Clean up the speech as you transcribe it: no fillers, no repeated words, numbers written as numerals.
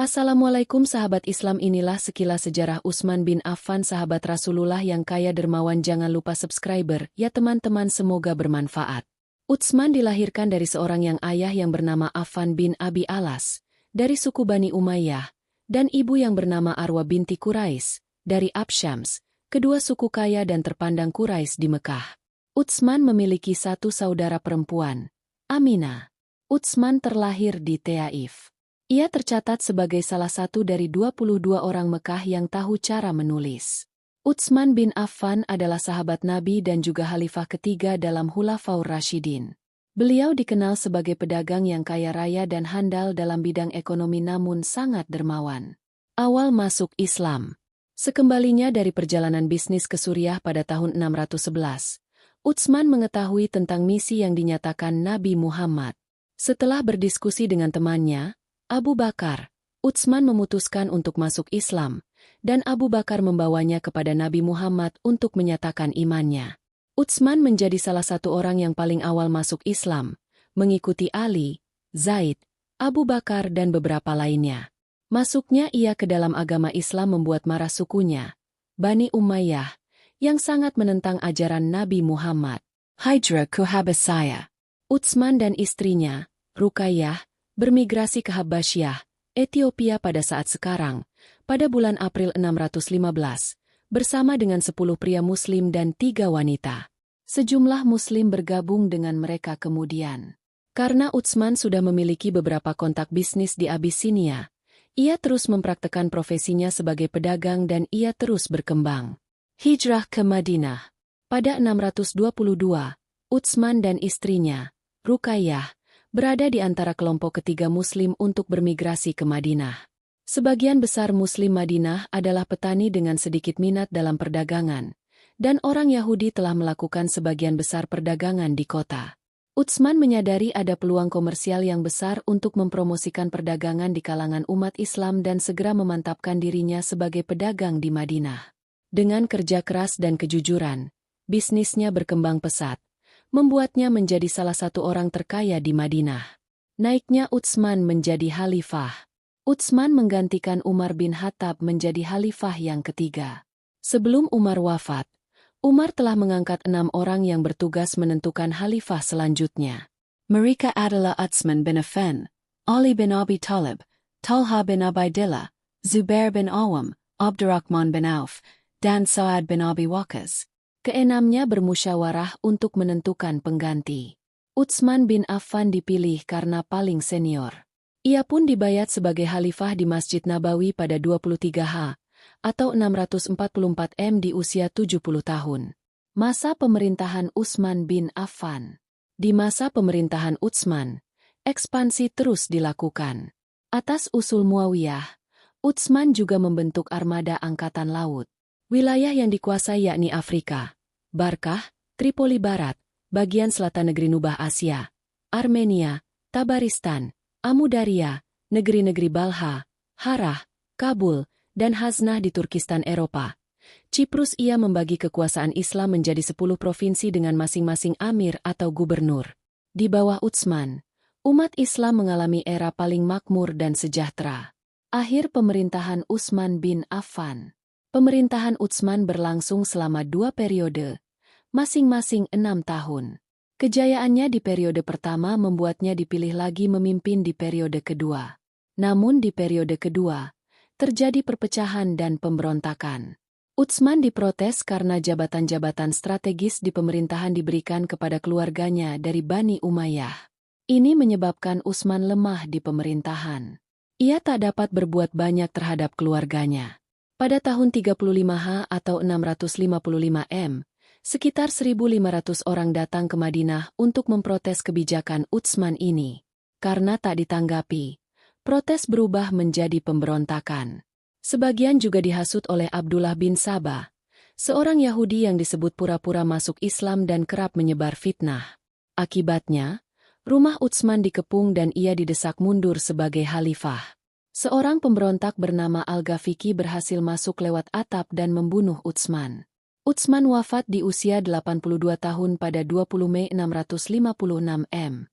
Assalamualaikum sahabat Islam, inilah sekilas sejarah Utsman bin Affan, sahabat Rasulullah yang kaya dermawan. Jangan lupa subscriber ya teman-teman, semoga bermanfaat. Utsman dilahirkan dari seorang yang ayah yang bernama Affan bin Abi Alas, dari suku Bani Umayyah, dan ibu yang bernama Arwa binti Quraisy, dari Absyams, kedua suku kaya dan terpandang Quraisy di Mekah. Utsman memiliki satu saudara perempuan, Aminah. Utsman terlahir di Taif. Ia tercatat sebagai salah satu dari 22 orang Mekah yang tahu cara menulis. Utsman bin Affan adalah sahabat Nabi dan juga khalifah ketiga dalam Khulafaur Rasyidin. Beliau dikenal sebagai pedagang yang kaya raya dan handal dalam bidang ekonomi, namun sangat dermawan. Awal masuk Islam. Sekembalinya dari perjalanan bisnis ke Suriah pada tahun 611, Utsman mengetahui tentang misi yang dinyatakan Nabi Muhammad. Setelah berdiskusi dengan temannya, Abu Bakar, Utsman memutuskan untuk masuk Islam, dan Abu Bakar membawanya kepada Nabi Muhammad untuk menyatakan imannya. Utsman menjadi salah satu orang yang paling awal masuk Islam, mengikuti Ali, Zaid, Abu Bakar dan beberapa lainnya. Masuknya ia ke dalam agama Islam membuat marah sukunya, Bani Umayyah, yang sangat menentang ajaran Nabi Muhammad. Hijrah ke Habasiyah. Utsman dan istrinya, Ruqayyah, bermigrasi ke Habasyah, Ethiopia pada saat sekarang, pada bulan April 615, bersama dengan 10 pria muslim dan 3 wanita. Sejumlah muslim bergabung dengan mereka kemudian. Karena Utsman sudah memiliki beberapa kontak bisnis di Abyssinia, ia terus mempraktekkan profesinya sebagai pedagang dan ia terus berkembang. Hijrah ke Madinah. Pada 622, Utsman dan istrinya, Ruqayyah, berada di antara kelompok ketiga Muslim untuk bermigrasi ke Madinah. Sebagian besar Muslim Madinah adalah petani dengan sedikit minat dalam perdagangan, dan orang Yahudi telah melakukan sebagian besar perdagangan di kota. Utsman menyadari ada peluang komersial yang besar untuk mempromosikan perdagangan di kalangan umat Islam dan segera memantapkan dirinya sebagai pedagang di Madinah. Dengan kerja keras dan kejujuran, bisnisnya berkembang pesat, membuatnya menjadi salah satu orang terkaya di Madinah. Naiknya Utsman menjadi khalifah. Utsman menggantikan Umar bin Khattab menjadi khalifah yang ketiga. Sebelum Umar wafat, Umar telah mengangkat 6 orang yang bertugas menentukan khalifah selanjutnya. Mereka adalah Utsman bin Affan, Ali bin Abi Thalib, Talha bin Ubaidillah, Zubair bin Awam, Abdurrahman bin Auf, dan Sa'ad bin Abi Waqqas. Keenamnya bermusyawarah untuk menentukan pengganti. Utsman bin Affan dipilih karena paling senior. Ia pun dibayat sebagai khalifah di Masjid Nabawi pada 23 H, atau 644 M di usia 70 tahun. Masa pemerintahan Utsman bin Affan. Di masa pemerintahan Utsman, ekspansi terus dilakukan. Atas usul Muawiyah, Utsman juga membentuk armada angkatan laut. Wilayah yang dikuasai yakni Afrika, Barkah, Tripoli Barat, bagian selatan negeri Nubah Asia, Armenia, Tabaristan, Amudarya, negeri-negeri Balha, Harah, Kabul, dan Haznah di Turkistan Eropa. Ciprus ia membagi kekuasaan Islam menjadi 10 provinsi dengan masing-masing amir atau gubernur. Di bawah Utsman, umat Islam mengalami era paling makmur dan sejahtera. Akhir pemerintahan Utsman bin Affan. Pemerintahan Utsman berlangsung selama 2 periode, masing-masing 6 tahun. Kejayaannya di periode pertama membuatnya dipilih lagi memimpin di periode kedua. Namun di periode kedua, terjadi perpecahan dan pemberontakan. Utsman diprotes karena jabatan-jabatan strategis di pemerintahan diberikan kepada keluarganya dari Bani Umayyah. Ini menyebabkan Utsman lemah di pemerintahan. Ia tak dapat berbuat banyak terhadap keluarganya. Pada tahun 35 H atau 655 M, sekitar 1.500 orang datang ke Madinah untuk memprotes kebijakan Utsman ini. Karena tak ditanggapi, protes berubah menjadi pemberontakan. Sebagian juga dihasut oleh Abdullah bin Sabah, seorang Yahudi yang disebut pura-pura masuk Islam dan kerap menyebar fitnah. Akibatnya, rumah Utsman dikepung dan ia didesak mundur sebagai khalifah. Seorang pemberontak bernama Al-Ghafiqi berhasil masuk lewat atap dan membunuh Utsman. Utsman wafat di usia 82 tahun pada 20 Mei 656 M.